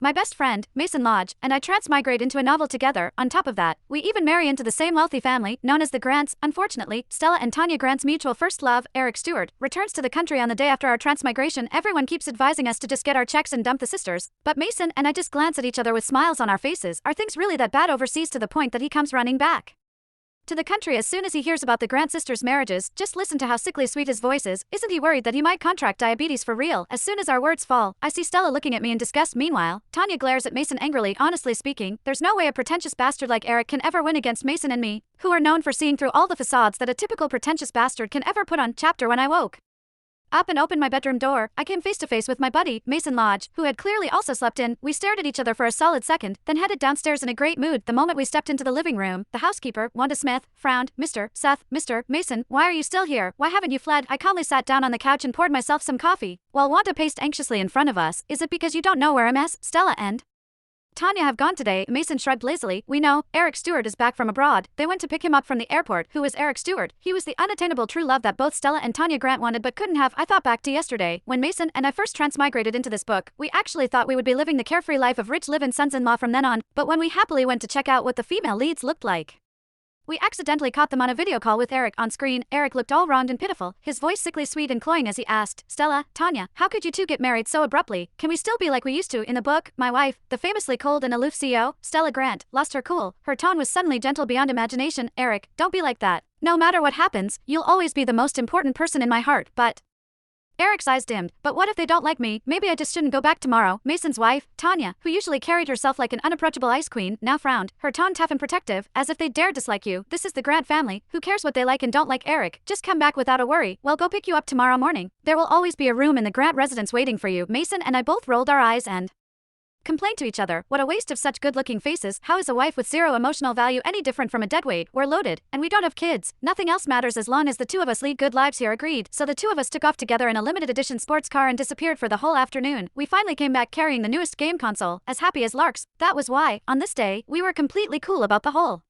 my best friend, Mason Lodge, and I transmigrate into a novel together. On top of that, we even marry into the same wealthy family, known as the Grants. Unfortunately, Stella and Tanya Grant's mutual first love, Eric Stewart, returns to the country on the day after our transmigration. Everyone keeps advising us to just get our checks and dump the sisters, but Mason and I just glance at each other with smiles on our faces. Are things really that bad overseas, to the point that he comes running back to the country as soon as he hears about the Grant sisters' marriages? Just listen to how sickly sweet his voice is. Isn't he worried that he might contract diabetes for real? As soon as our words fall, I see Stella looking at me in disgust. Meanwhile, Tanya glares at Mason angrily. Honestly speaking, there's no way a pretentious bastard like Eric can ever win against Mason and me, who are known for seeing through all the facades that a typical pretentious bastard can ever put on. Chapter: When I woke up and opened my bedroom door, I came face to face with my buddy, Mason Lodge, who had clearly also slept in. We stared at each other for a solid second, then headed downstairs in a great mood. The moment we stepped into the living room, the housekeeper, Wanda Smith, frowned. Mr. Mason, why are you still here? Why haven't you fled? I calmly sat down on the couch and poured myself some coffee, while Wanda paced anxiously in front of us. Is it because you don't know where MS, Stella and Tanya have gone today? Mason shrugged lazily. We know, Eric Stewart is back from abroad. They went to pick him up from the airport. Who is Eric Stewart? He was the unattainable true love that both Stella and Tanya Grant wanted but couldn't have. I thought back to yesterday, when Mason and I first transmigrated into this book. We actually thought we would be living the carefree life of rich live-in sons-in-law from then on, but when we happily went to check out what the female leads looked like, we accidentally caught them on a video call with Eric. On screen, Eric looked all wronged and pitiful, his voice sickly sweet and cloying as he asked, Stella, Tanya, how could you two get married so abruptly? Can we still be like we used to in the book? My wife, the famously cold and aloof CEO, Stella Grant, lost her cool. Her tone was suddenly gentle beyond imagination. Eric, don't be like that. No matter what happens, you'll always be the most important person in my heart. But Eric's eyes dimmed. But what if they don't like me? Maybe I just shouldn't go back tomorrow. Mason's wife, Tanya, who usually carried herself like an unapproachable ice queen, now frowned, her tone tough and protective, as if they dared dislike you. This is the Grant family. Who cares what they like and don't like? Eric, just come back without a worry. We'll go pick you up tomorrow morning. There will always be a room in the Grant residence waiting for you. Mason and I both rolled our eyes and complained to each other. What a waste of such good-looking faces. How is a wife with zero emotional value any different from a deadweight? We're loaded, and we don't have kids. Nothing else matters as long as the two of us lead good lives here. Agreed. So the two of us took off together in a limited edition sports car and disappeared for the whole afternoon. We finally came back carrying the newest game console, as happy as larks. That was why, on this day, we were completely cool about the whole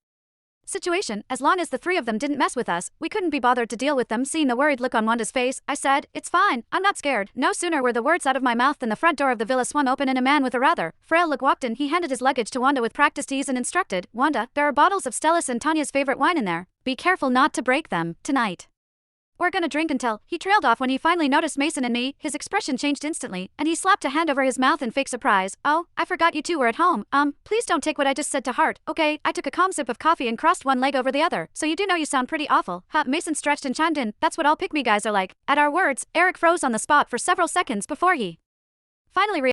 situation. As long as the three of them didn't mess with us, we couldn't be bothered to deal with them. Seeing the worried look on Wanda's face, I said, it's fine, I'm not scared. No sooner were the words out of my mouth than the front door of the villa swung open and a man with a rather frail look walked in. He handed his luggage to Wanda with practiced ease and instructed, Wanda, there are bottles of Stella's and Tanya's favorite wine in there. Be careful not to break them. Tonight we're gonna drink until— He trailed off when he finally noticed Mason and me. His expression changed instantly, and he slapped a hand over his mouth in fake surprise. Oh, I forgot you two were at home. Please don't take what I just said to heart. Okay, I took a calm sip of coffee and crossed one leg over the other. So you do know you sound pretty awful. Huh? Mason stretched and chimed in. That's what all pick-me guys are like. At our words, Eric froze on the spot for several seconds before he finally